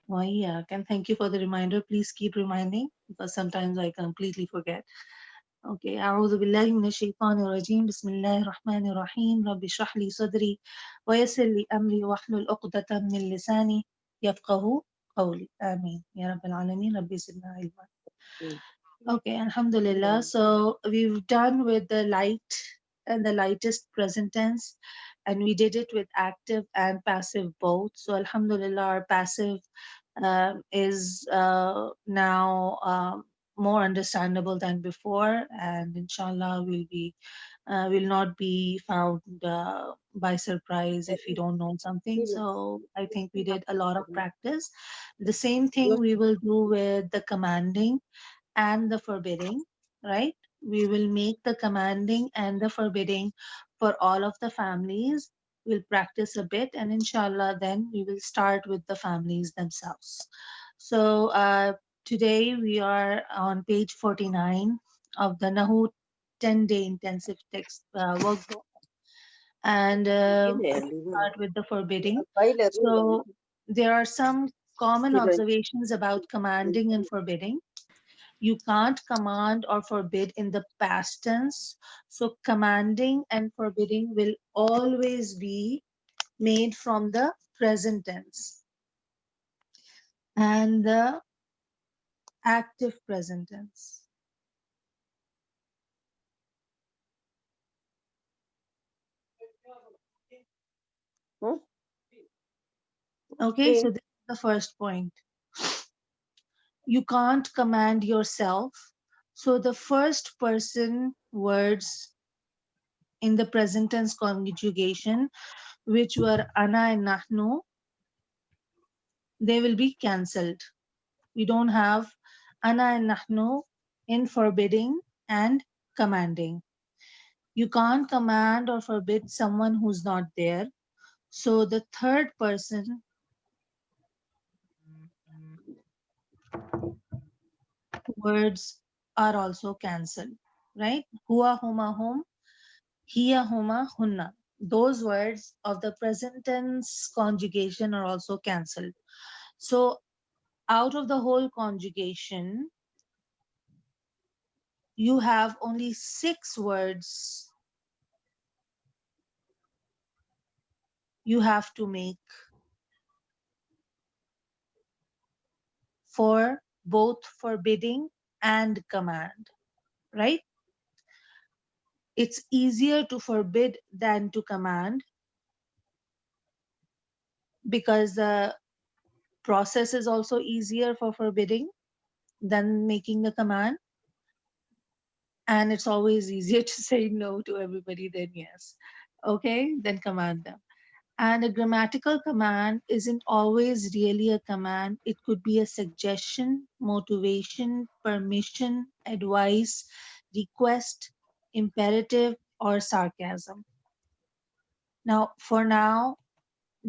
And thank you for the reminder. Please keep reminding because sometimes I completely forget. Okay. أعوذ بالله من الشيطان الرجيم. بسم الله الرحمن الرحيم. رب اشرح لي صدري ويسر لي أمري واحلل عقدة من لساني يفقه قولي. آمين يا رب العالمين. ربي زدنا علما. Mm. Okay, Alhamdulillah. Mm. So we've done with the light and the lightest present tense, and we did it with active and passive both. So Alhamdulillah, our passive is now more understandable than before, and inshallah will not be found by surprise if we don't know something. So I think we did a lot of practice. The same thing we will do with the commanding and the forbidding, right? We will make the commanding and the forbidding for all of the families. We'll practice a bit, and inshallah, then we will start with the families themselves. So, today we are on page 49 of the Nahu 10-day intensive text workbook, and we'll start with the forbidding. So, there are some common observations about commanding and forbidding. You can't command or forbid in the past tense. So commanding and forbidding will always be made from the present tense and the active present tense. Hmm? Okay, so Okay. this is the first point. You can't command yourself. So the first person words in the present tense conjugation, which were ana and nahnu, they will be cancelled. We don't have ana and nahnu in forbidding and commanding. You can't command or forbid someone who's not there. So the third person words are also cancelled, right? Hua, huma, hum, hiya, huma, hunna. Those words of the present tense conjugation are also cancelled. So out of the whole conjugation, you have only 6 words you have to make for both forbidding and command, right? It's easier to forbid than to command because the process is also easier for forbidding than making the command. And it's always easier to say no to everybody than yes. Okay, then command them. And a grammatical command isn't always really a command. It could be a suggestion, motivation, permission, advice, request, imperative, or sarcasm. Now, for now,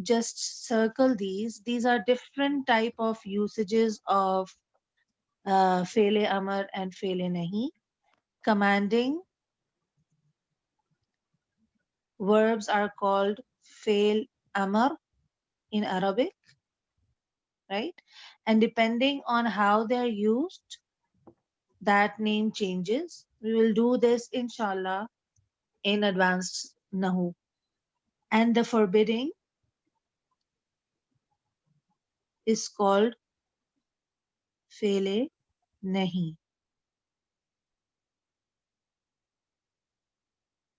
just circle these. These are different type of usages of fele amar and fele nahi. Commanding verbs are called fail amar in Arabic, right? And depending on how they're used, that name changes. We will do this inshallah in advanced Nahu. And the forbidding is called fele nahi.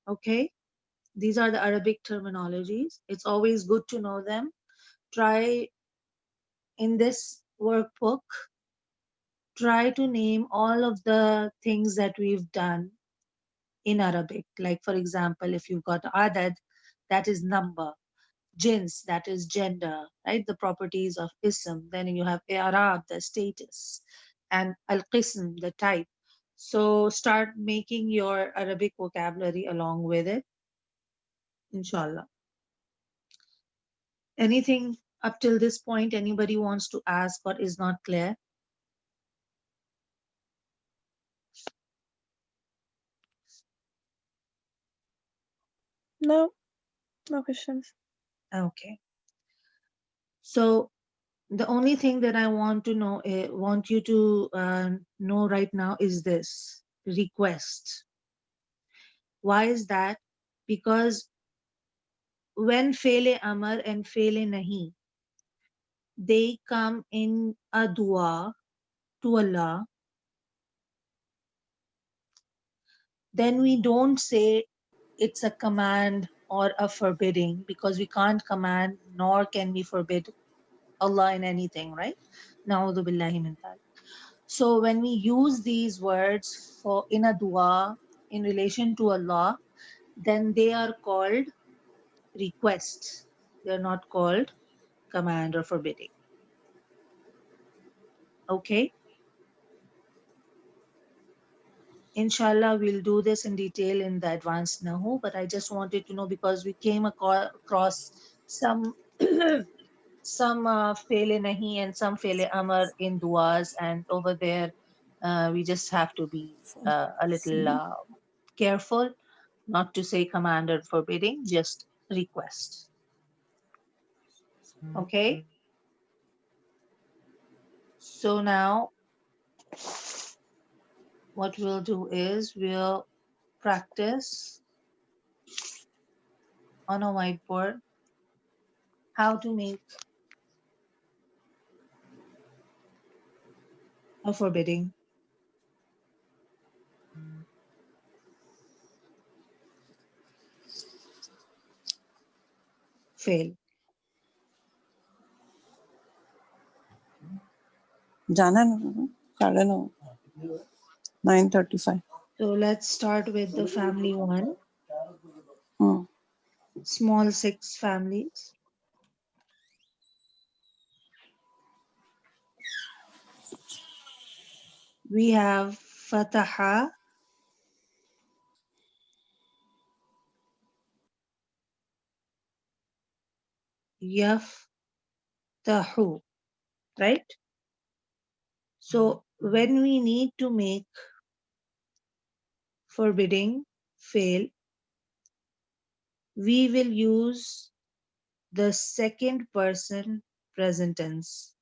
Okay? These are the Arabic terminologies. It's always good to know them. Try in this workbook, try to name all of the things that we've done in Arabic. Like, for example, if you've got adad, that is number, jins, that is gender, right? The properties of ism. Then you have i'rab, the status, and al-qism, the type. So start making your Arabic vocabulary along with it, inshallah. Anything up till this point anybody wants to ask or is not clear? No, no questions. Okay. So The only thing that I want to know, want you to know right now is this: request. Why is that? Because when fele amar and fele nahi, they come in a dua to Allah, then we don't say it's a command or a forbidding, because we can't command nor can we forbid Allah in anything, right? Na'udhu billahi min dhalik. So when we use these words for in a dua in relation to Allah, then they are called requests. They're not called command or forbidding. Okay? Inshallah, we'll do this in detail in the advanced Nahu, but I just wanted to know because we came across some some fele nahi and some fele amar in duas, and over there we just have to be a little careful not to say command or forbidding, just request. Okay? So now what we'll do is we'll practice on a whiteboard how to make a forbidding fail. जाना है ना 9:30 9:35 So let's start with the family one, hmm small six families. We have Fataha, Yaftahu, right? So when we need to make forbidding fail, we will use the second person present tense,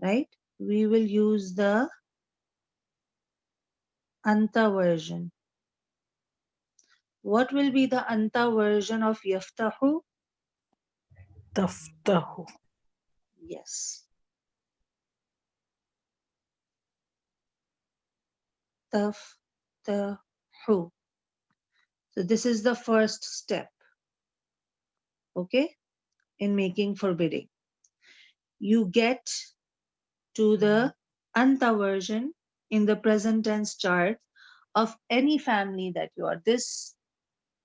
right? We will use the anta version. What will be the anta version of yaftahu? تفتح. Yes, taftahu. So this is the first step, okay, in making forbidding. You get to the anta version in the present tense chart of any family that you are. These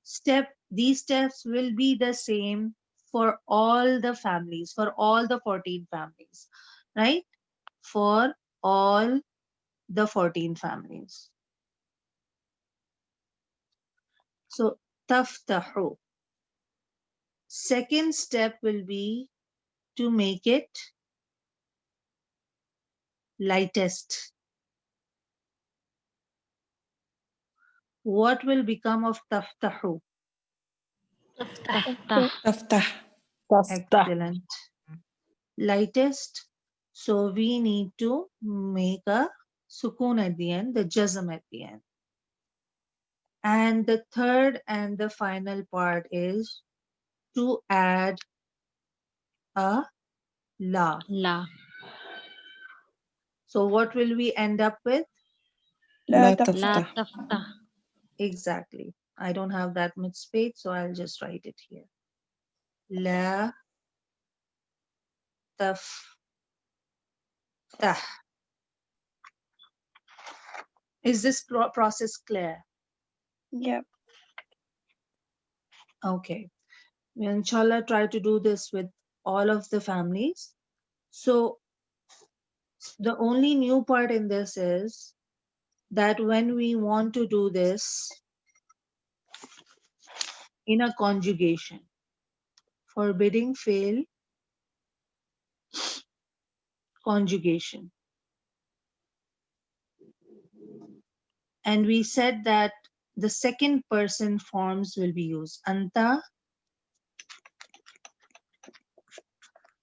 steps will be the same for all the families, for all the 14 families, right? For all the 14 families. So taftahu. Second step will be to make it lightest. What will become of taftahu? تفتح. افتح تفتح. Excellent. Lightest. So we need to make a sukun at the end, the jazm at the end. And the third and the final part is to add a la. La. So what will we end up with? لا La تفتح taftah. Exactly. I don't have that much space, so I'll just write it here. La taftah. Is this process clear? yeah Okay. We'll inshallah try to do this with all of the families. So the only new part in this is that when we want to do this in a conjugation, forbidding fail conjugation. And we said that the second person forms will be used. Anta,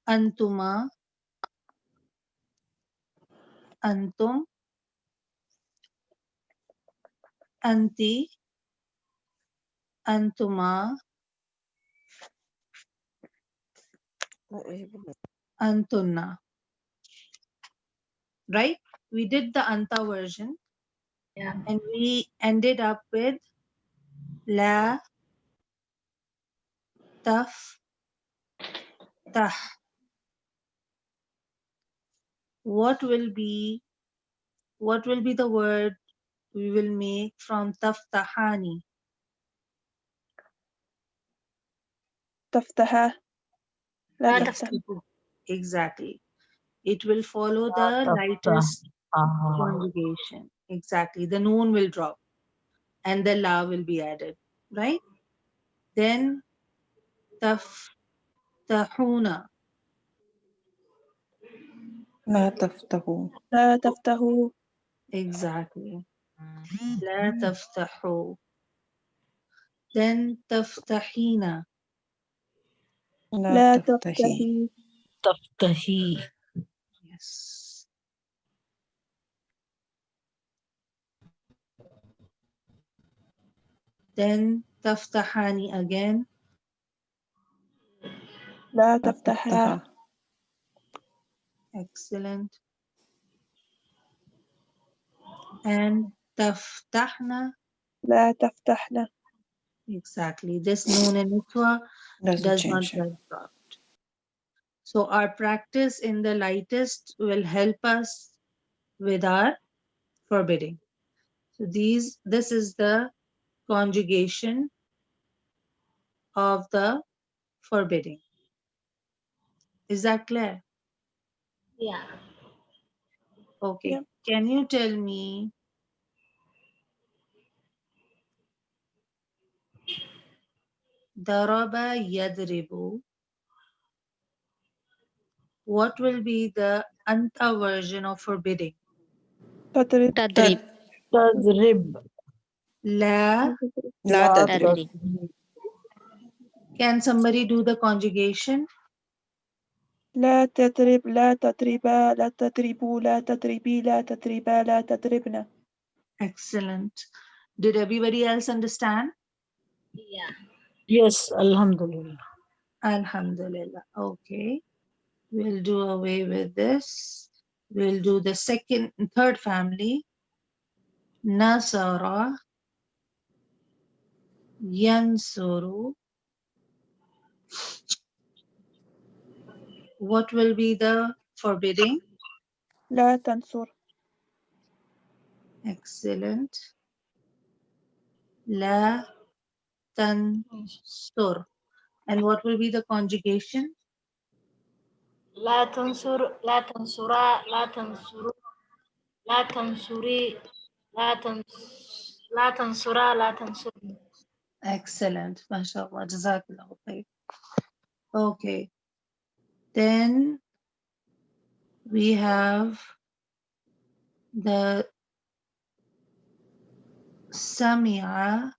antuma, antum, anti, antuma, antunna. Right? We did the anta version Yeah. and we ended up with la, taf, tah. What will be the word we will make from taftahani? تفتحا لا لا تفتح. تفتح. Exactly. It will follow لا the تفتح lightest conjugation. Exactly. The noon will drop and the la will be added. Right? Then taftahuna. لا تفتحوا. لا تفتحوا. Exactly. La taftahu. Then taftahina. لا لا لا تفتحي تفتحي. تفتحي Yes. Then taftahani again. لا لا تفتحا. تفتح Excellent. And taftahna. لا تفتحنا. Exactly. This noon and itwa doesn't does not change. get dropped. So our practice in the lightest will help us with our forbidding. So this is the conjugation of the forbidding. Is that clear? Yeah. Okay. Yep. Can you tell me daraba yadribu? What will be the anta version of forbidding? تضرب. تدريب تضرب La. لا لا تضرب. تدريب تضرب Can somebody do the conjugation? لا تضرب. لا تضربا. لا تضربوا. لا تضربي. لا تضربا. لا تضربنا. Excellent. Did everybody else understand? Yeah. Yes, Alhamdulillah. Alhamdulillah. Okay. We'll do away with this. We'll do the third family. Nasara, yansuru. What will be the forbidding? لا تنصر. Excellent. La tansur. And what will be the conjugation? لا تنصر لا تنصرا لا تنصروا لا تنصري لا لا تنصرا لا تنصري. Excellent. MashaAllah. Jazakallah khair. Okay. Then we have the Sami'a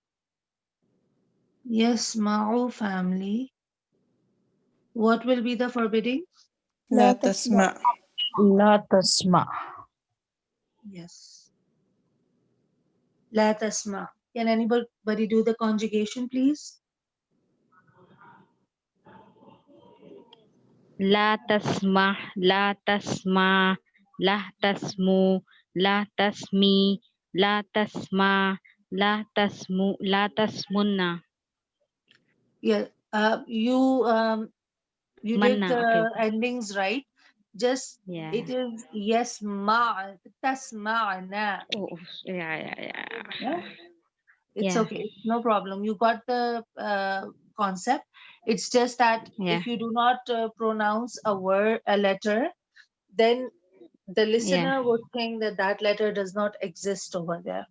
Yasma'u family. What will be the forbidding? لا لا تسمع. تسمع لا تسمع Yes. La tasma. Can anybody do the conjugation, please? لا تسمح لا تسمع لا تسمو لا تسمي لا تسمع لا تسمو لا تسمنا Yeah. You did منا okay the endings right. Just yeah it is yasma tasma'na. oh yeah Yeah. It's yeah okay. It's no problem. You got the concept. It's just that yeah if you do not pronounce a letter, then the yeah listener would think that that letter does not exist over there.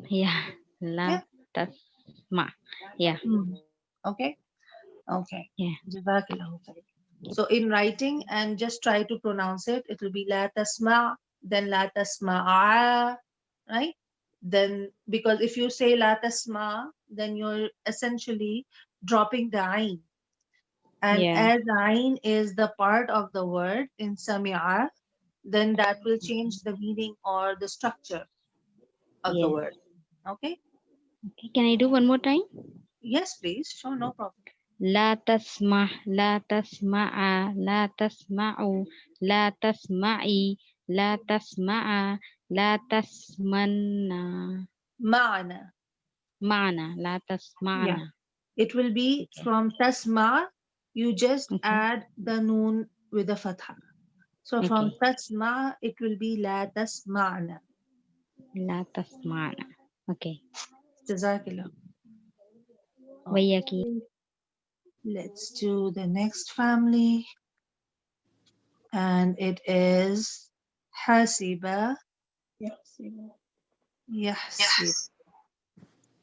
yeah Yeah. لا تسمع yeah Hmm. Okay. Okay. yeah Jazakallahu khair. So in writing and just try to pronounce it. It will be la tasma, then la tasma'a, right? then because if you say la tasma, then you're essentially dropping the ain. And Yeah. as ain is the part of the word in sami'a, then that will change the meaning or the structure of the Yes. word. Okay? Okay. Can I do one more time? Yes, please. Sure, no problem. لا تسمح لا تسمع لا تسمع لا تسمعي لا تسمع لا تسمعنا Ma'ana. معنا لا Yeah. تسمعنا. It will be Okay. from tasma, you just Okay. add the noon with the fatha. So from Okay. tasma, it will be la tasma'na. لا تسمعنا. Okay. Jazakillah. وياكي. Okay. Let's do the next family. And it is hasiba يحسب. yahsib.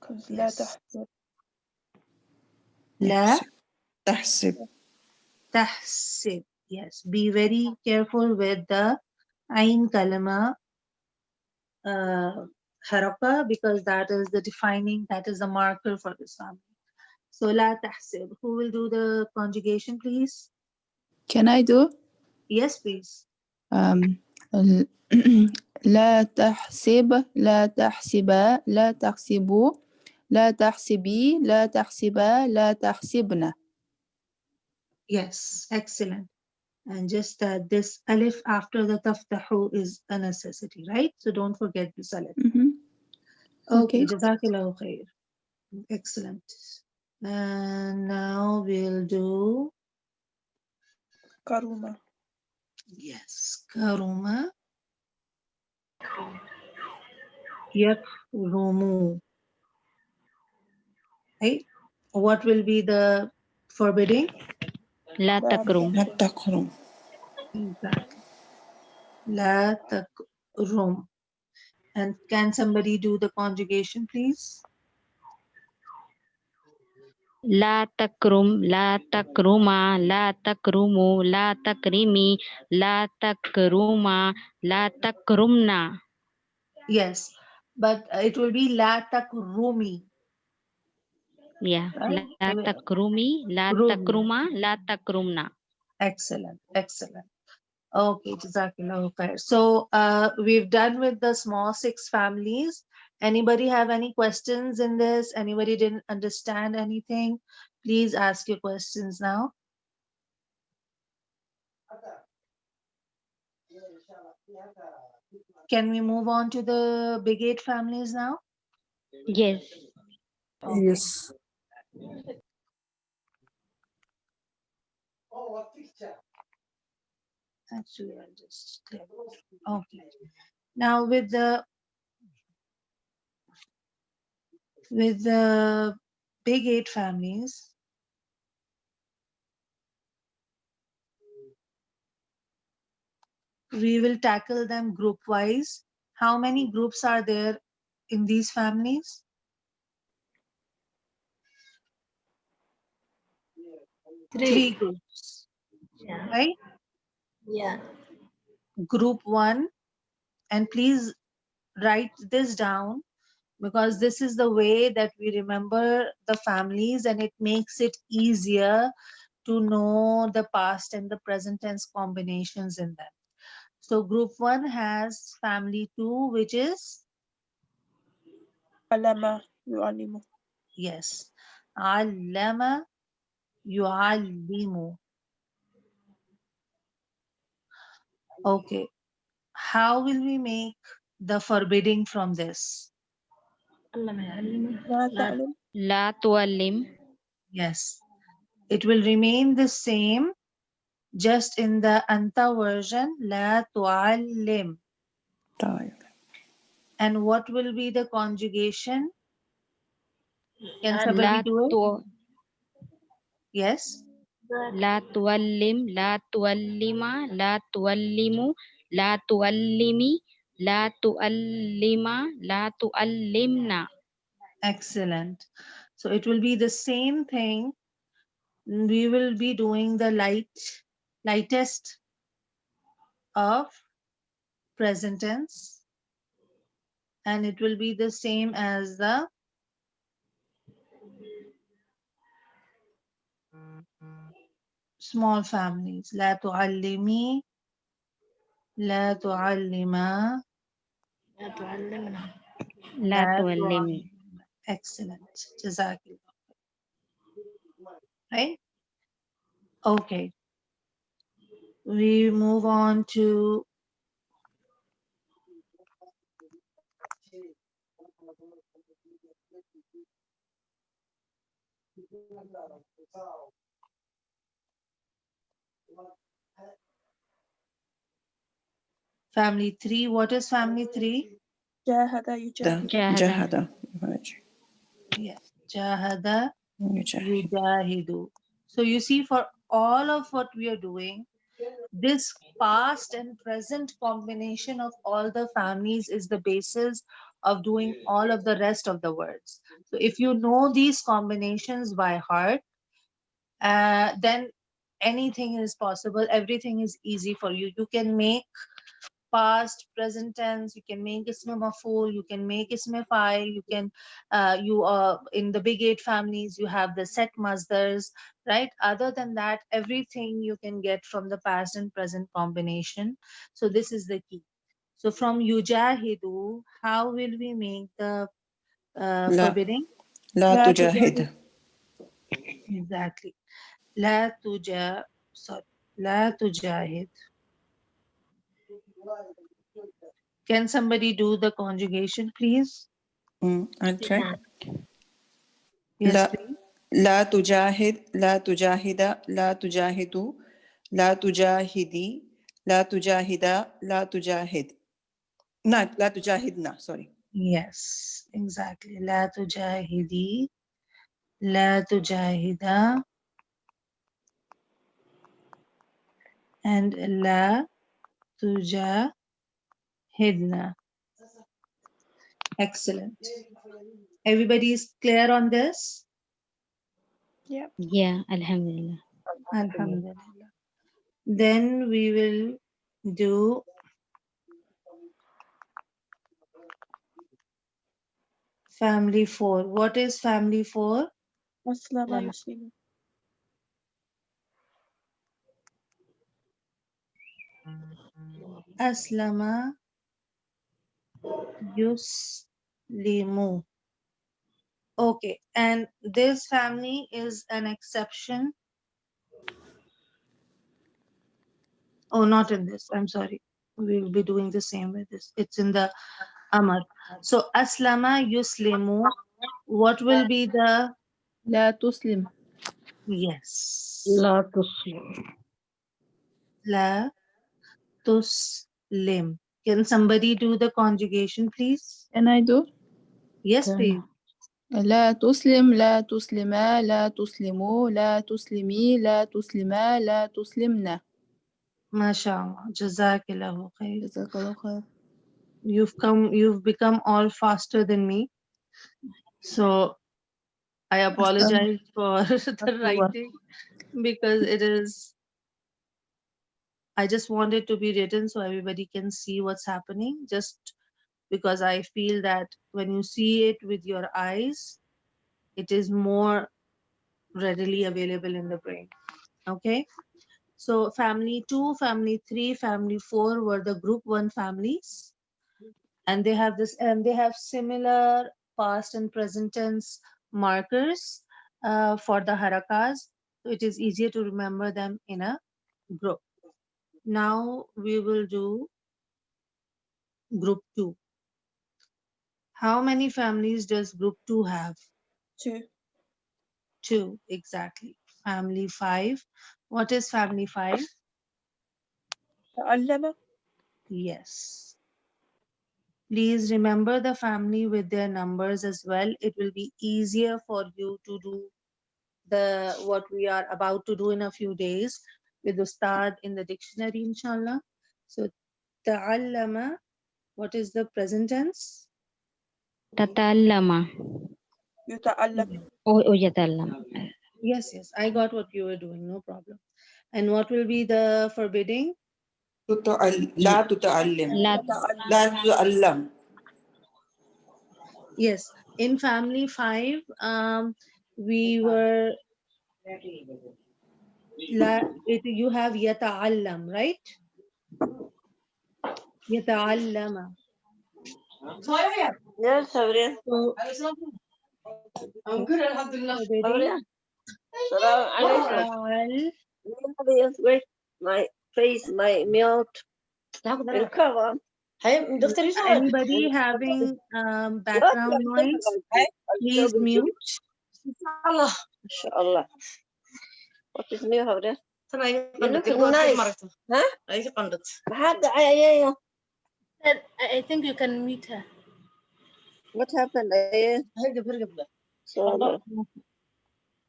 Because لا Yes. تحسب. La يحسب تحسب tahsib. Yes. Be very careful with the ain kalama haraka, because that is the defining, that is the marker for this family. So la tahsib. Who will do the conjugation, please? Can I do? Yes, please. ال- لا تحسب لا تحسبا لا تحسبوا لا تحسبي لا تحسبا لا تحسبنا. Yes, excellent. And just this alif after the taftahu is a necessity, right? So don't forget this alif. Okay, Okay. Jazakallahu khair. Excellent. And now we'll do, كرمة. yes, karuma yakrumu, right? What will be the forbidding? لا لا تكرم. لا تحسب. تقرم Exactly. La takrum. And can somebody do the conjugation, please? لا تكرم لا تكرما لا تكرموا لا تكرمي لا تكرما لا تكرمنا. Yes, but it will be la takrumi, Yeah. right? لا تكرمي لا Rumi. تكرما لا تكرمنا. Excellent, excellent. Okay, Jazakallahu khair. So we've done with the small six families. Anybody have any questions in this? Anybody didn't understand anything? Please ask your questions now. Can we move on to the big eight families now? Yes. Okay. Yes. Actually, I'll just clear. Okay. Now with the big eight families, we will tackle them group wise. How many groups are there in these families? Three Three. groups, Yeah. right? Yeah. Group one, and please write this down, because this is the way that we remember the families, and it makes it easier to know the past and the present tense combinations in them. So group one has family two, which is, علم يعلم. yes, allama yuallimu. Okay, how will we make the forbidding from this? Allah ما يعلمه. لا لا. تعلم. لا تعلم. Yes, it will remain the same, just in the anta version, la tuallim. طيب And what will be the conjugation? Can لا. somebody لا do it? تو Yes. لا تعلم لا تعلم لا تعلم لا تعلمي لا تعلم لا تعلمنا. Excellent. So it will be the same thing. We will be doing the lightest of present tense. and it will be the same as the small families. لا تعلمي، لا تعلما، لا تعلمنا. لا لا تعلمي. تعلم. Excellent. Jazakallah. Right? Okay. We move on to family 3. What is family 3? جاهد يجاهد. جاهد. جاهد. Yes. Jahada يجاهد. yujahidu. So you see, for all of what we are doing, this past and present combination of all the families is the basis of doing all of the rest of the words. So if you know these combinations by heart, then anything is possible. Everything is easy for you. You can make past, present tense, you can make ism maf'ul, you can make ism fa'il, you can you in the big eight families you have the set masdars, right? Other than that, everything you can get from the past and present combination. So this is the key. So from yujahidu, how will we make the لا forbidding? لا لا تجاهد. تجاهد. Exactly. لا تجا sorry لا تجاهد. Can somebody do the conjugation, please? I'll try. نعم. Yes, لا please. لا تجاهد، لا تجاهد، لا تجاهد، لا تجاهدي، لا تجاهد، لا تجاهد. Not لا تجاهدنا. Sorry. Yes, exactly. لا تجاهدي، لا تجاهدا, and لا تجاهدنا. Excellent. Everybody is clear on this? Yeah. Yeah, Alhamdulillah. Alhamdulillah. Then we will do family 4. What is family 4? أسلم يسلم. Aslama yuslimu. Okay, and this family is an exception. Oh, not in this. I'm sorry. We will be doing the same with this. It's in the Amar. So Aslama Yuslimu. What will be the لا تسلم. yes? لا تصل. La tuslim. Can somebody do the conjugation, please? Can I do? Yes, please. لا تسلم، لا تسلما، لا تسلموا، لا تسلمي، لا تسلما، لا تسلمنا. MashaAllah. Jazakillahu khair. جزاك الله خير. You've become all faster than me. So I apologize for the أستغفر. writing because it is, I just want it to be written so everybody can see what's happening. Just because I feel that when you see it with your eyes, it is more readily available in the brain. Okay. So family 2, family 3, family 4 were the group 1 families. And they have this, and they have similar past and present tense markers for the harakas. So it is easier to remember them in a group. Now we will do group 2. How many families does group 2 have? 2. 2, exactly. Family 5. What is family 5? تعلم. Yes. Please remember the family with their numbers as well. It will be easier for you to do the what we are about to do in a few days with Ustad in the dictionary, inshallah. So, ta'allama, what is the present tense? تتعلم يتعلم. أو يتعلم. Yes, yes, I got what you were doing, no problem. And what will be the forbidding? لا تتعلم. لا يتعلم. لا تتعلم. Yes, in family 5, we were you have yata'allam, right? Yata'allama. Yes, Sabrina. So I'm good, Alhamdulillah. forbidding Salam alaikum. al Wait, my face, my mouth. will come on. Hey, Dr. Yusuf. anybody having background noise, please mute. Allah. Inshallah. What is new, Sabrina? You look nice. Huh? Yeah. I think you can meet her. What happened? So,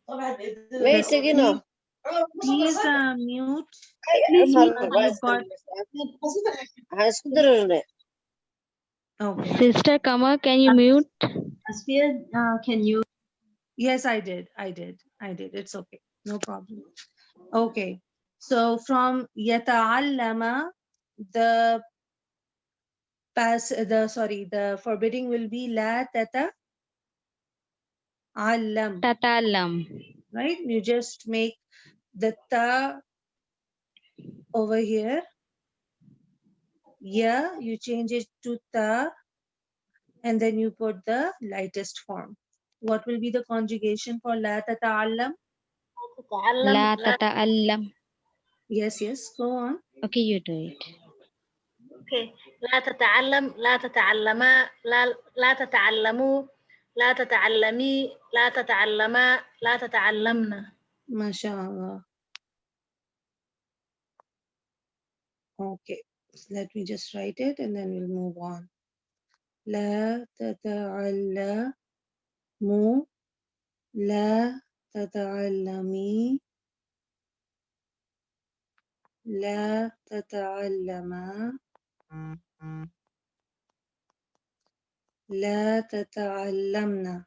wait, Yes, you know. please mute. You've got okay. Sister Kama, can you mute? Can you? Yes, I did. It's okay. No problem. Okay. So from yata'allama, the the forbidding will be la tata'allam, Tatallam. right? You just make the ta over here. Yeah, you change it to ta, and then you put the lightest form. What will be the conjugation for la tata'allam? La tata'allam. Yes, go on. Okay, you do it. Okay. لا تتعلم، لا تتعلما، لا تتعلموا، لا تتعلمي، لا تتعلما، لا تتعلمنا. MashaAllah. Okay, so let me just write it and then we'll move on. لا تتعلموا، لا تتعلمي، لا تتعلما، لا تتعلمنا.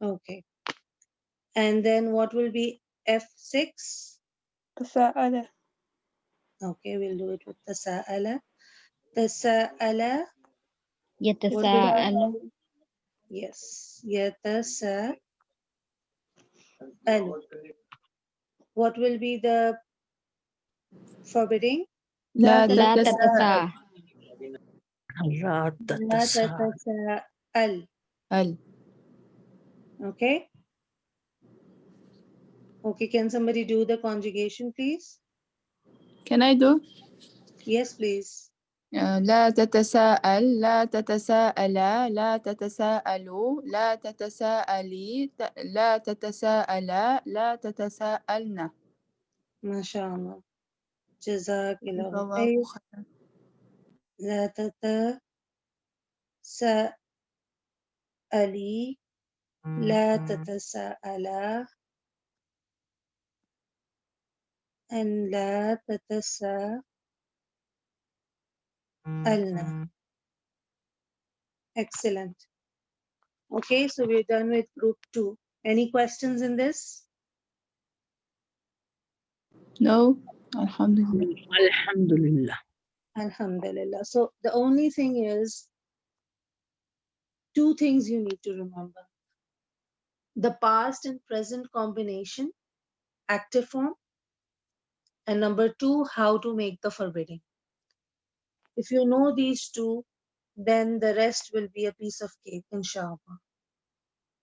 Okay, and then what will be F6? تساءل. Okay, we'll do it with تساءل. تساءل. Yatasa'alu. Yes, يتساءل. What will be the forbidding? لا La تتساءل. tatasa. لا لا تتساءل. تتساءل. Okay. Okay, can somebody do the conjugation, please? Can I do? Yes, please. لا تتساءل، لا تتساءلا، لا تتساءلوا، لا تتساءلي، لا تتساءلا، لا تتساءلن. MashaAllah. Jazakallahu الله khair. خيرا. لا تتساءلي، لا تتساءلا, and لا تتساءلنا. Excellent. Okay, so we're done with group 2. Any questions in this? No, Alhamdulillah. Alhamdulillah. Alhamdulillah. So the only thing is, 2 things you need to remember. The past and present combination, active form, and number 2, how to make the forbidding. If you know these 2, then the rest will be a piece of cake, inshallah.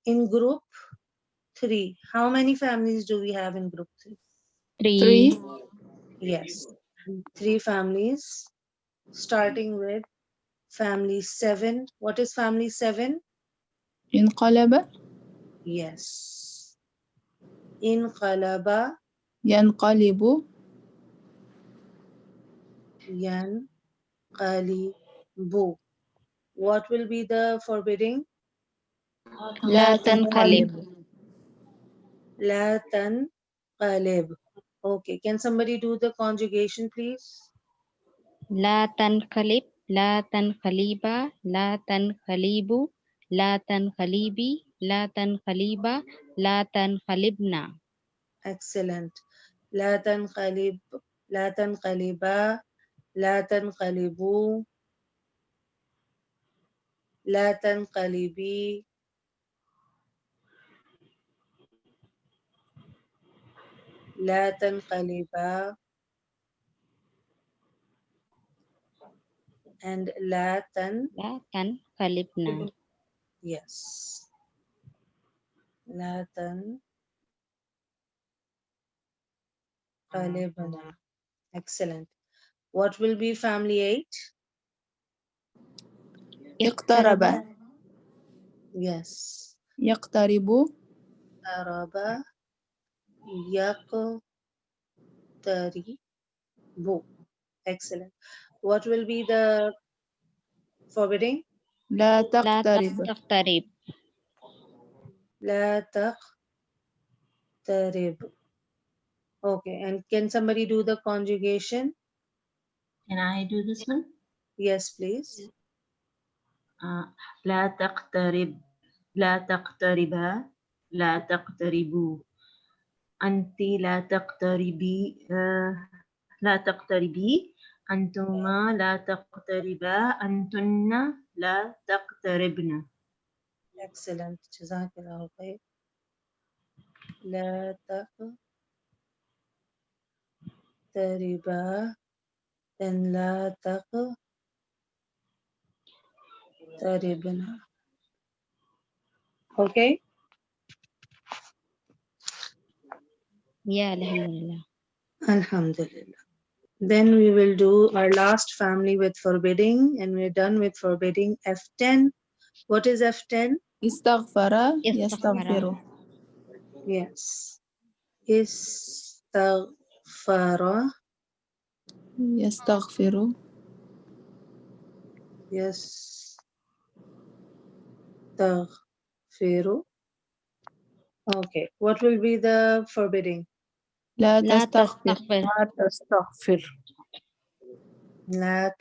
In group 3, how many families do we have in group 3? 3. 3. Yes, 3 families, starting with family 7. What is family 7? انقلب. Yes. Inqalaba, ينقلب. yanqalibu. What will be the forbidding? La tanqalib. La tanqalib. Okay, can somebody do the conjugation, please? La tanqalib. La tanqaliba. La tanqalibu. La tanqalibi. La tanqaliba. La tanqalibna. Excellent. La tanqalib, la tanqaliba, la tanqalibu. لا تنقلبي لا تنقلبا and لا لا تنقلبنا. yes لا تنقلبنا. Excellent. What will be family 8? اقترب Yes. يقترب اقترب يقترب. Excellent. What will be the forbidding? لا لا تقترب تقترب. لا تقترب. Okay, and can somebody do the conjugation? Can I do this one? Yes, please. لا تقترب لا تقتربا لا تقتربوا أنت لا تقتربي لا تقتربي أنتما لا تقتربا أنتن لا تقتربن. Excellent. Jazakallah khair. لا تقتربا then لا تقتربنا. Okay. يا الحمد لله. Alhamdulillah. Then we will do our last family with forbidding, and we're done with forbidding. F10. What is F10? استغفر استغفر. يستغفر Yes. استغفر يستغفر يستغفر. Okay. What will be the forbidding? لا لا تستغفر تستغفر. لا تستغفر. لا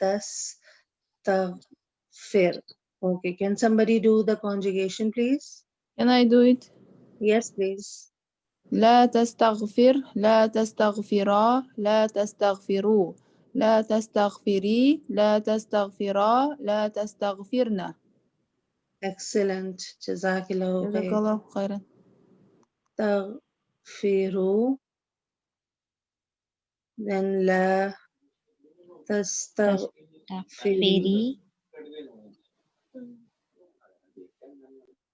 تستغفر. Okay. Can somebody do the conjugation, please? Can I do it? Yes, please. لا تستغفر لا تستغفرا لا تستغفروا لا تستغفري لا تستغفرا لا تستغفرن. Excellent. Jazakallah جزاك khair. الله خيرا. تغفروا then لا تستغفري تستغفري.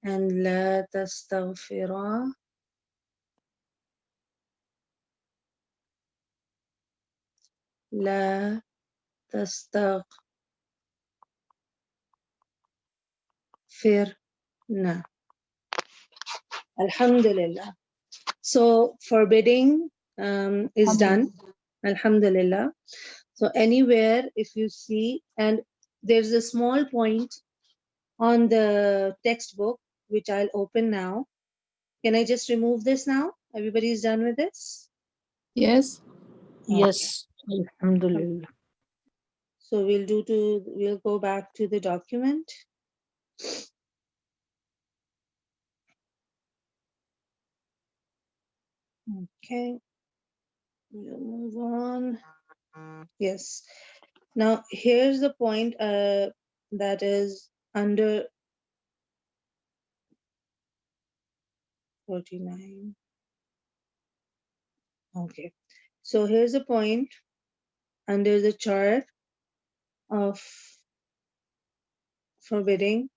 and لا تستغفرا لا تستغفرنا. Alhamdulillah. So forbidding is done. Alhamdulillah. So anywhere if you see, and there's a small point on the textbook which I'll open now. Can I just remove this now? Everybody is done with this? Yes. Yes. Alhamdulillah. So we'll go back to the document. Okay, we'll move on. Yes. Now here's the point that is under 49. Okay. So here's the point under the chart of forbidding.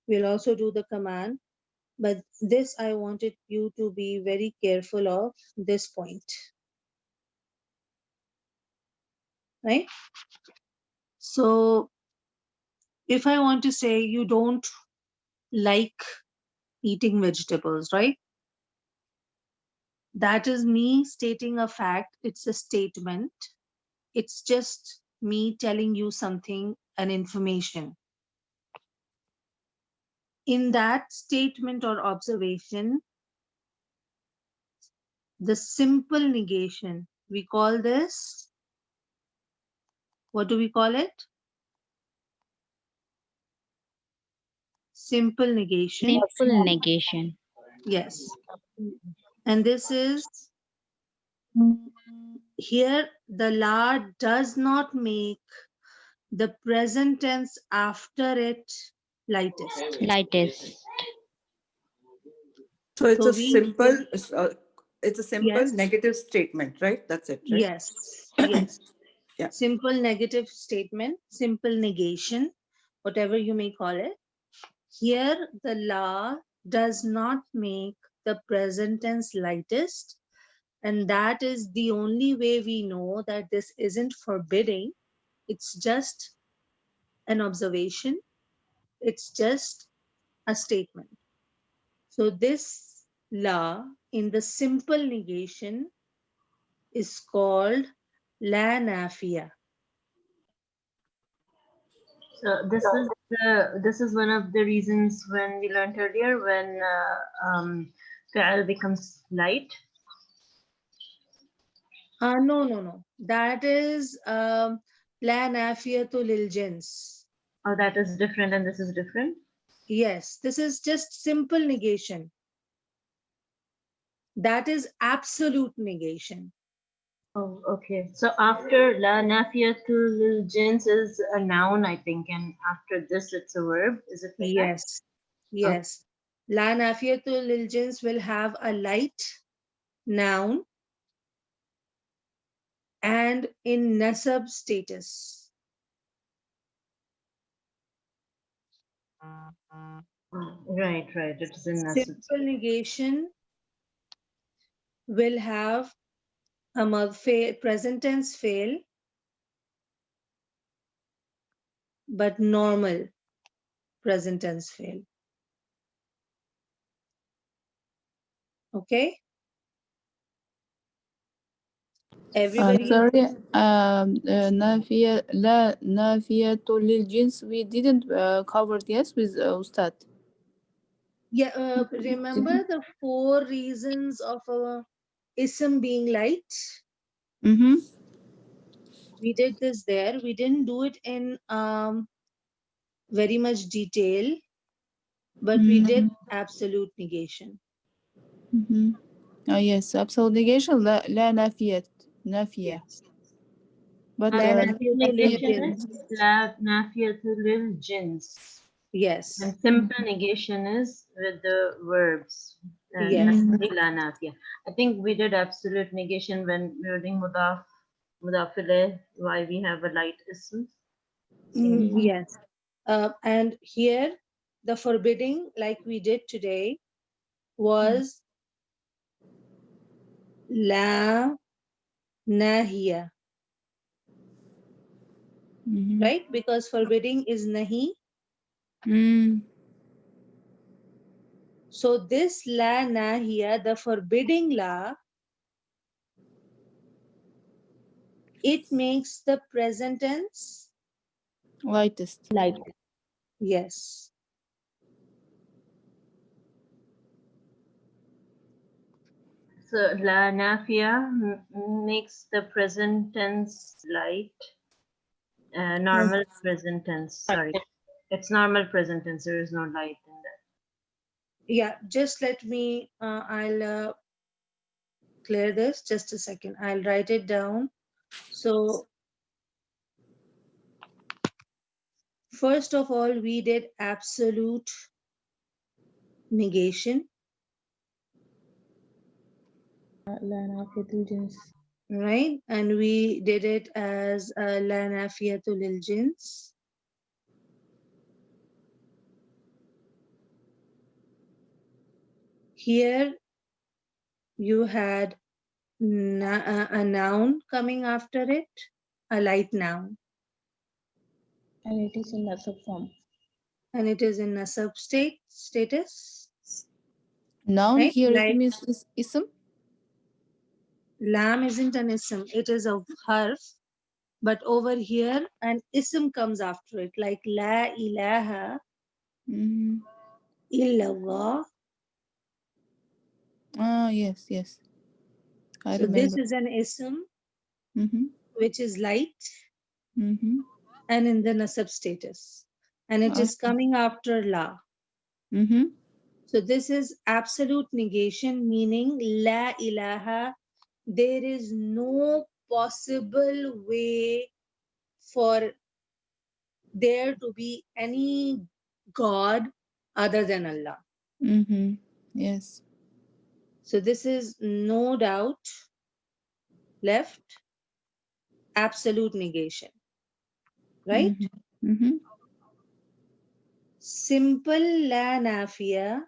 We'll also do the command, but this I wanted you to be very careful of this point, right? So if I want to say you don't like eating vegetables, right? That is me stating a fact. It's a statement. It's just me telling you something, an information. In that statement or observation, the simple negation, we call this, what do we call it? Simple negation. Simple negation. Yes. And this is, here the la does not make the present tense after it lightest. Lightest. So it's So a we simple, it's a simple yes, negative statement, right? That's it, right? yes. Yeah. Simple negative statement, simple negation, whatever you may call it. Here, the law does not make the present tense lightest, and that is the only way we know that this isn't forbidding. It's just an observation, it's just a statement. So, this law in the simple negation is called la nafiya. So this is one of the reasons when we learned earlier when fi'al becomes light. No. That is la nafiyatu lil jins. Oh, that is different and this is different. Yes, this is just simple negation. That is absolute negation. Oh, okay. So after la nafiyatul lil jins is a noun, I think, and after this it's a verb. Is it like that? Yes, yes. La nafiyatul lil jins will have a light noun and in nasab status. Right, right. It is in nasab. Simple negation will have a present tense fail, but normal present tense fail. Okay? Everybody is Sorry, نافية لا نافية للجنس we didn't cover yes with Ustad. yeah, remember the 4 reasons of a ism being light? Mm-hmm. We did this there. We didn't do it in very much detail, but we did absolute negation. Mm-hmm. Oh yes, absolute negation لا نافية نافية. Yes. But La Absolute nafiyatul lil negation jins. is la nafiyatul lil jins. Yes. And simple negation is with the verbs. Yes. La nafiya. I think we did absolute negation when we were doing mudaf ilayh, why we have a light ism. Yes. And here, the forbidding, like we did today, was la nahiya, right? Because forbidding is nahi. So this la nahiya, the forbidding la, it makes the present tense lightest. light. Yes. So la nafiya makes the present tense light. Normal present tense, sorry. It's normal present tense, there is no light in that. Yeah, just let me, I'll clear this just a second. I'll write it down. So first of all, we did absolute negation. Right? And we did it as la nafiyatul lil jins. Here you had a noun coming after it, a light noun. And it is in nasab form. And it is in nasab status. Noun Right? here it Like means ism. lam isn't an ism, it is a harf. But over here, an ism comes after it, like la ilaha illallah. Ah yes, yes. I So this remember. is an ism Mm-hmm. which is light Mm-hmm. and in the nasab status. And it is coming after la. Mm-hmm. So this is absolute negation, meaning la ilaha. There is no possible way for there to be any God other than Allah. Yes. So this is no doubt left absolute negation, right? Simple la nafiya,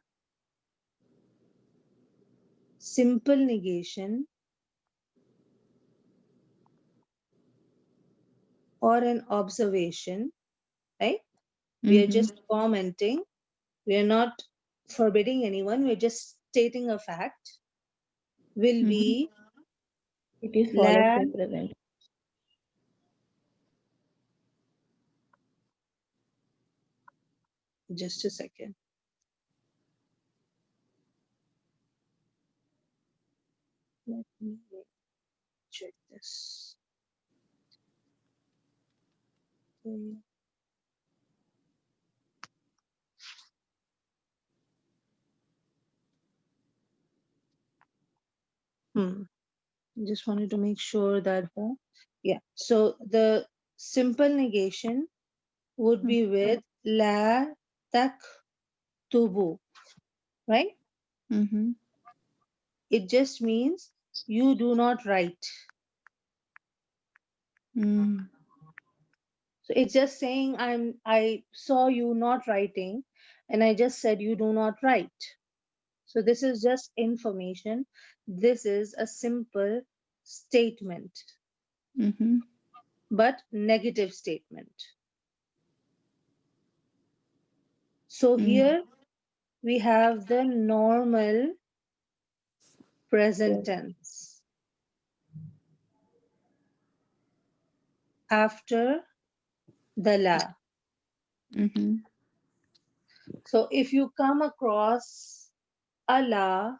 simple negation, or an observation, right? We are just commenting. We are not forbidding anyone. We're just stating a fact. Will be It is followed la. by present. Just a second. Let me check this. Okay. Just wanted to make sure that yeah. So the simple negation would be with la tak tubu, right? It just means you do not write. So it's just saying I saw you not writing and I just said you do not write. So this is just information. This is a simple statement, but negative statement. So here we have the normal present tense after the la. So if you come across a la,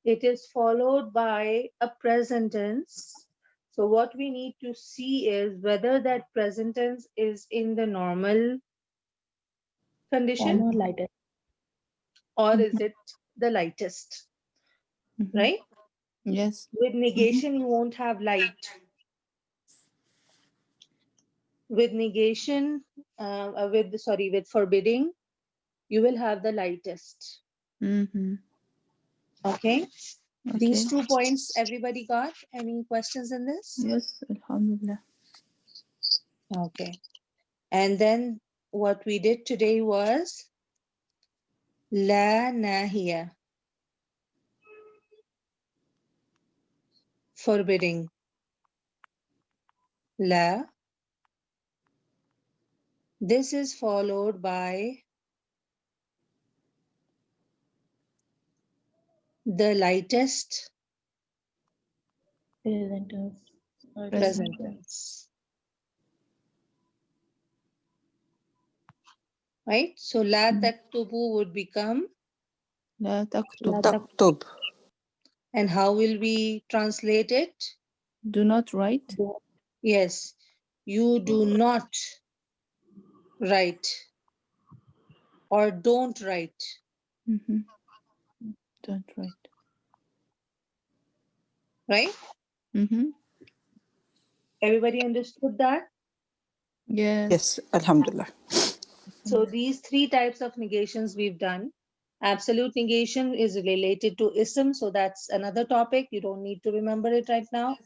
it is followed by a present tense. So what we need to see is whether that present tense is in the normal condition Form or lighter. or is it the lightest, right? Yes. With negation, you won't have light. With negation, with forbidding, you will have the lightest. Okay. These 2 points everybody got? Any questions in this? Yes. Alhamdulillah. Okay. And then what we did today was la nahiya, forbidding. La. This is followed by the lightest Present tense. present tense. Right? So la taktubu would become, لا تكتب. تكتب. and how will we translate it? Do not write. Yes, you do not write or don't write. Don't write. Right? Everybody understood that? Yes. Yes, Alhamdulillah. So these 3 types of negations we've done. Absolute negation is related to ism, so that's another topic. You don't need to remember it right now.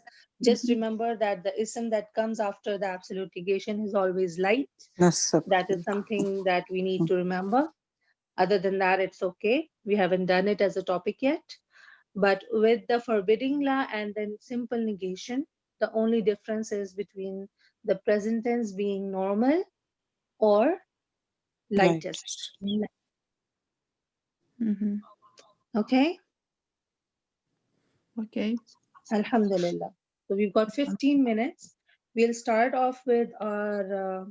Just remember that the ism that comes after the absolute negation is always light. نسب. That is something that we need to remember. Other than that, it's okay. We haven't done it as a topic yet. But with the forbidding la and then simple negation, the only difference is between the present tense being normal or lightest. Okay? Okay. Alhamdulillah. So we've got 15 minutes. We'll start off with our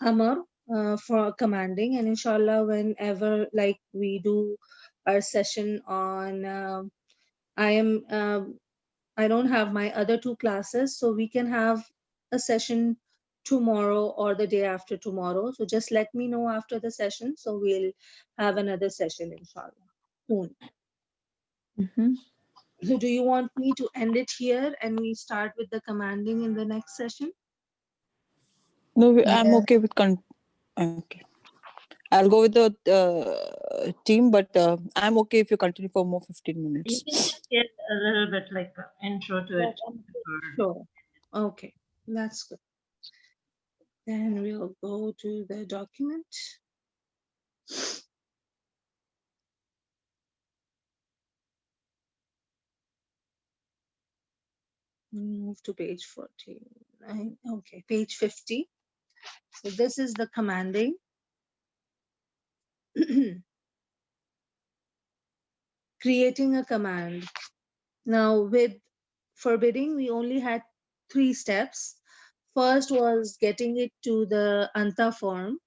Amar for commanding, and inshallah, whenever like we do our session on, I don't have my other 2 classes, so we can have a session tomorrow or the day after tomorrow. So just let me know after the session. So we'll have another session, inshallah, soon. So do you want me to end it here and we start with the commanding in the next session? No, I'm okay with okay. I'll go with the team, but I'm okay if you continue for more 15 You minutes. can just get a little bit like intro to it. Sure. Okay, that's good. Then we'll go to the document. Move to page 49. Okay, page 50. So this is the commanding. Creating a command. Now with forbidding, we only had 3 steps. First was getting it to the anta form,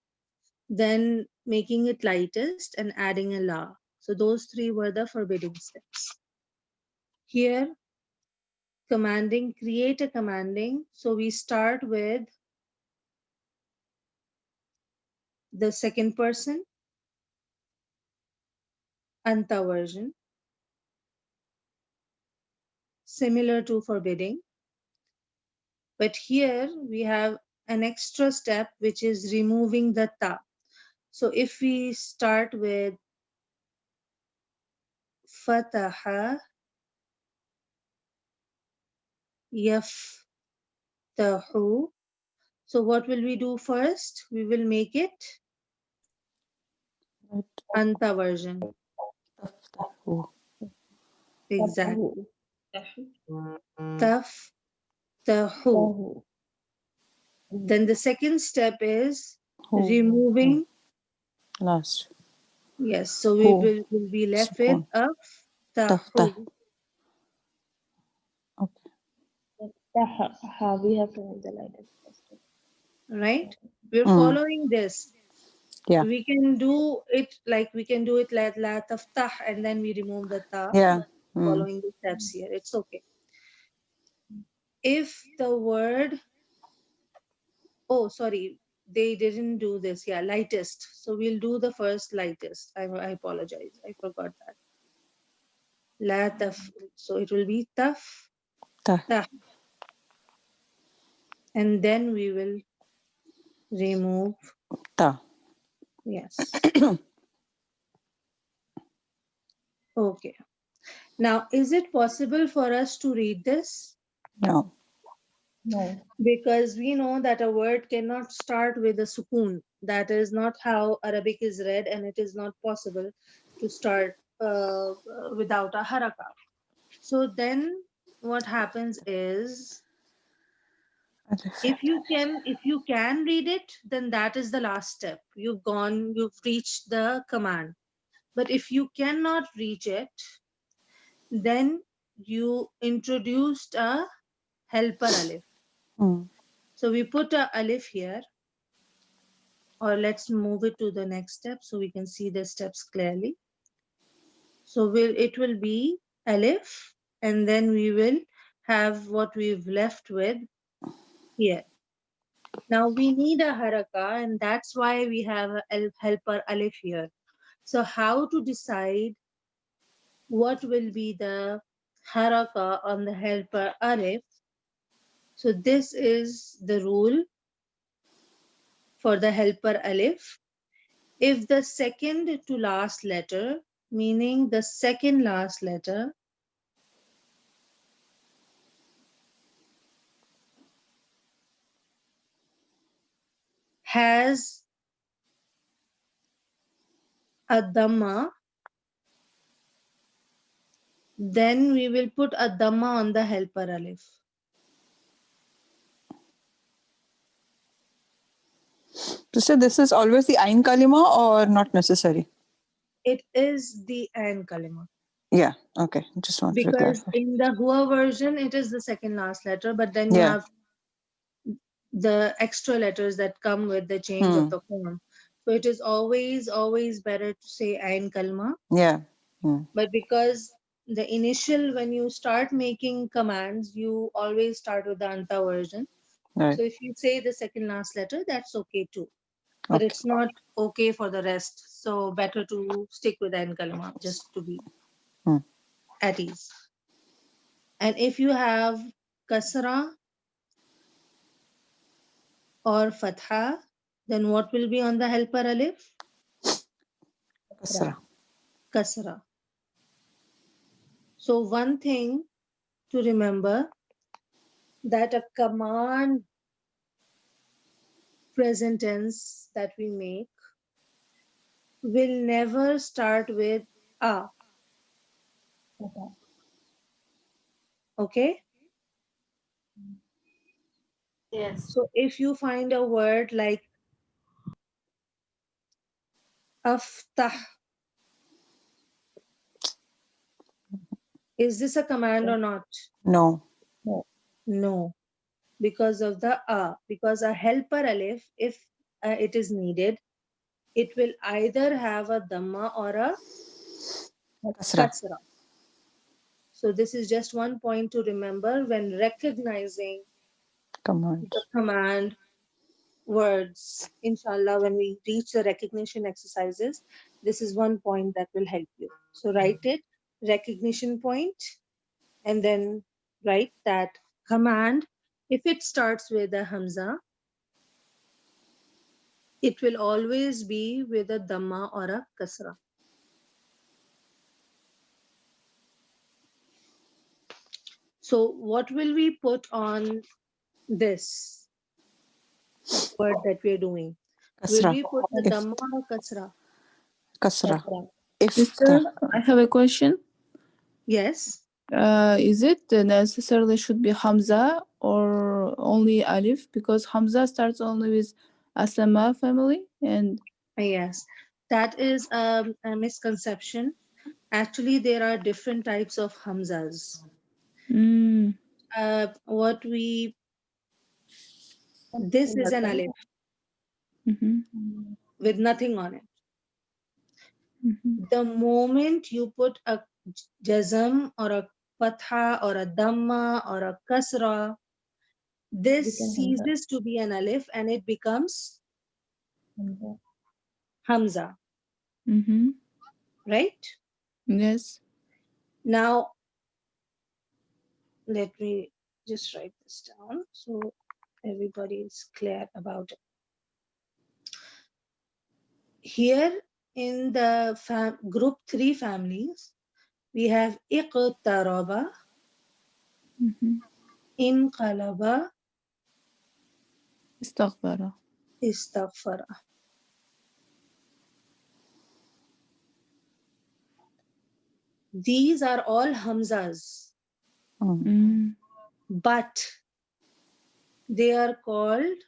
then making it lightest and adding a la. So those 3 were the forbidding steps. Here, commanding, create a commanding. So we start with the second person, anta version, similar to forbidding. But here we have an extra step, which is removing the ta. So if we start with fataha yaftahu, so what will we do first? We will make it anta version. Oh, Exactly. Taftahu. Tahu. Then the second step is oh, removing. last. Yes, so we will be left with Sukun. aftahu. Okay. Taha. We have to make the lightest first. Right? We're Mm. following this. Yeah. We can do it like la taftah and then we remove the ta. Yeah. But following the steps here, it's okay. If the word, oh sorry, they didn't do this. Yeah, lightest. So we'll do the first lightest. I apologize. I forgot that. La taf. So it will be taf Ta. tah. And then we will remove. Ta. Yes. Okay. Now, is it possible for us to read this? No. No. Because we know that a word cannot start with a sukoon. That is not how Arabic is read, and it is not possible to start without a haraka. So then what happens is, if you can read it, then that is the last step. You've reached the command. But if you cannot reach it, then you introduced a helper alif. Mm. So we put a alif here, or let's move it to the next step so we can see the steps clearly. So it will be alif, and then we will have what we've left with here. Now we need a haraka, and that's why we have a helper alif here. So how to decide what will be the haraka on the helper alif? So this is the rule for the helper alif. If the second to last letter, meaning the second last letter, has a dhamma, then we will put a dhamma on the helper alif. So this is always the ain kalima or not necessary? It is the ain kalima. Yeah. Okay. Just wanted to Because clarify. in the Hua version, it is the second last letter, but then you Yeah. have the extra letters that come with the change of the form. So it is always better to say ain kalma. Yeah. Mm. But because the initial, when you start making commands, you always start with the anta version. Right. So if you say the second last letter, that's okay too. But Okay. it's not okay for the rest. So better to stick with ain kalma just to be Mm. at ease. And if you have kasra or fatha, then what will be on the helper alif? Kasra. kasra. So one thing to remember, that a command present tense that we make will never start with a. Okay? Yes. So if you find a word like aftah, is this a command or not? No. No, because of the a. Because a helper alif, if it is needed, it will either have a dhamma or a Kasra. kasra. So this is just one point to remember when recognizing Command. the command words. Inshallah, when we reach the recognition exercises, this is one point that will help you. So write it, recognition point, and then write that command. If it starts with a hamza, it will always be with a dhamma or a kasra. So what will we put on this word that we are doing? Will Kasra. we put the If dhamma or kasra? Kasra. Sister, Iftah. I have a question. Yes. Is it necessarily should be Hamza or only Alif? Because Hamza starts only with Aslama family and Yes. That is a misconception. Actually, there are different types of hamzas. mm, What we This is an alif mhm, with nothing on it. mhm. The moment you put a jazm or a fatha or a dhamma or a kasra, this ceases to be an alif and it becomes hamza, Mhm. right? Yes. Now, let me just write this down so everybody is clear about it. Here in the group 3 families, we have iqtaraba, Mhm. inqalaba, Istaghfara. istaghfara. These are all hamzas, Mm. but they are called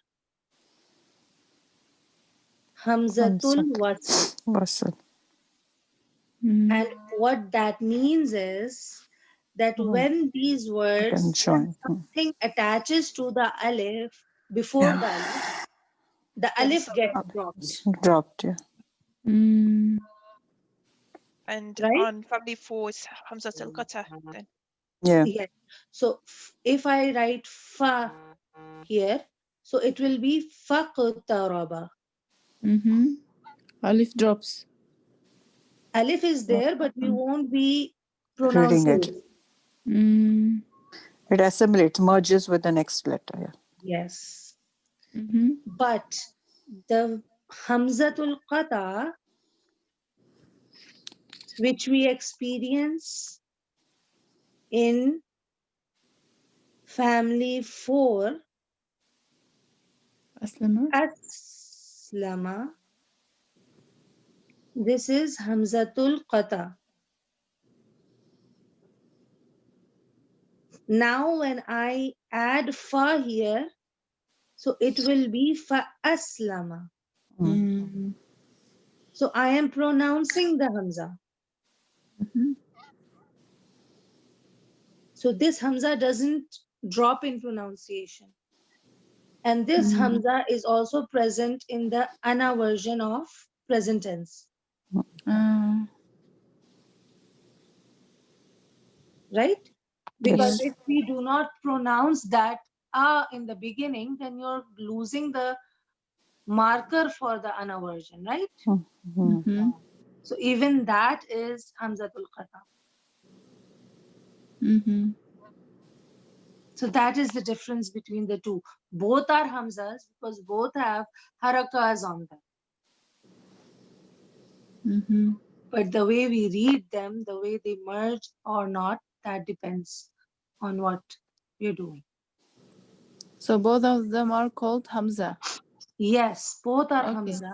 hamzatul Hamzat. wasl. Wasl. Mm. And what that means is that when these You can words, when join. something attaches to the alif before Yeah. the alif gets dropped, Dropped. Yeah. Mm. And right? on family 4 is Hamzat al-Qatah then. Yeah. Yes. So if I write fa here, so it will be faqtaraba. Mhm. Alif drops. Alif is there, but we won't be Reading pronouncing it. it. Mm. It assimilates, merges with the next letter. Yeah. Yes. Mhm. But the hamzatul qata, which we experience in family 4, Aslama. aslama, this is hamzatul qata. Now when I add fa here, so it will be fa aslama. Mm. So I am pronouncing the hamza. Mhm. So this hamza doesn't drop in pronunciation. And this Mm. hamza is also present in the ana version of present tense, Ah, right? Because Yes. yes. if we do not pronounce that in the beginning, then you're losing the marker for the ana version, right? Mm-hmm. Mhm. So even that is hamzatul qata. Mhm. So that is the difference between the two. Both are hamzas because both have harakas on them. Mhm. But the way we read them, the way they merge or not, that depends on what we're doing. So both of them are called Hamza. Yes, both are Okay. Hamza.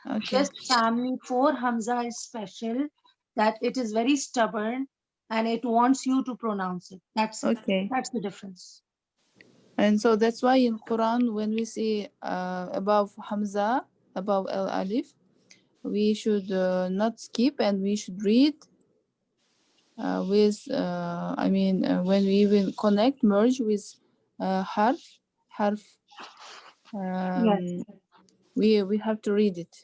Okay. Just family 4 Hamza is special, that it is very stubborn and it wants you to pronounce it. That's it. Okay. That's the difference. And so that's why in Quran, when we see above Hamza, above Al Alif, we should not skip and we should read with, when we will connect, merge with harf, Yes. we have to read it.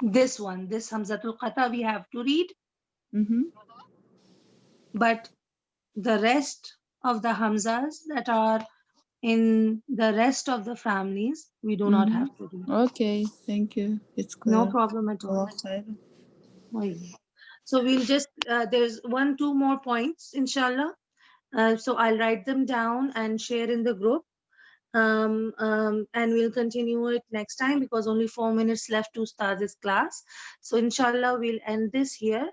This one, this Hamzatul Qata, we have to read, Mm-hmm. but the rest of the Hamzas that are in the rest of the families, we do not Mm-hmm. have to read. Okay, thank you. It's No clear. problem at all. Allah khair. So we'll just, there's 2 more points, inshallah. So I'll write them down and share in the group. And we'll continue it next time because only 4 minutes left to start this class. So inshallah, we'll end this here.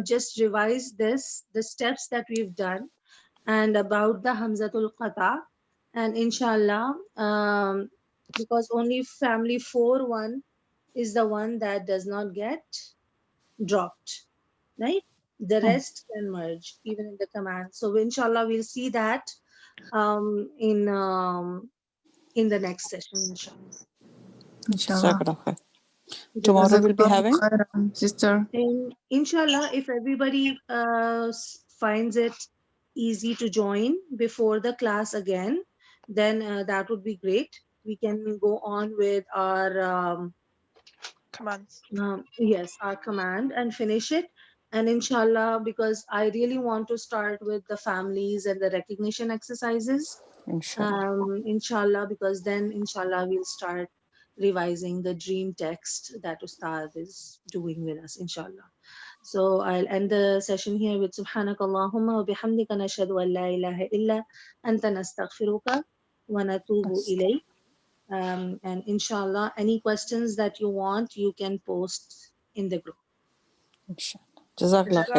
Just revise this, the steps that we've done and about the Hamzatul Qata. And inshallah, because only family 4-1 is the one that does not get dropped, right? The rest can merge even in the command. So inshallah, we'll see that um, in um, in the next session, inshallah. Inshallah. Jazakallah khair. Tomorrow we'll be Jazakallahu having khairan, sister. And inshallah, if everybody finds it easy to join before the class again, then that would be great. We can go on with our commands. yes, our command and finish it. And inshallah, because I really want to start with the families and the recognition exercises, inshallah. inshallah, because then inshallah we'll start revising the dream text that Ustad is doing with us, inshallah. So I'll end the session here with Subhanak Allahumma wa bihamdika nashhadu an la ilaha illa anta nastaghfiruka wa natubu ilayk. And inshallah, any questions that you want, you can post in the group. Inshallah. Jazakallah khair.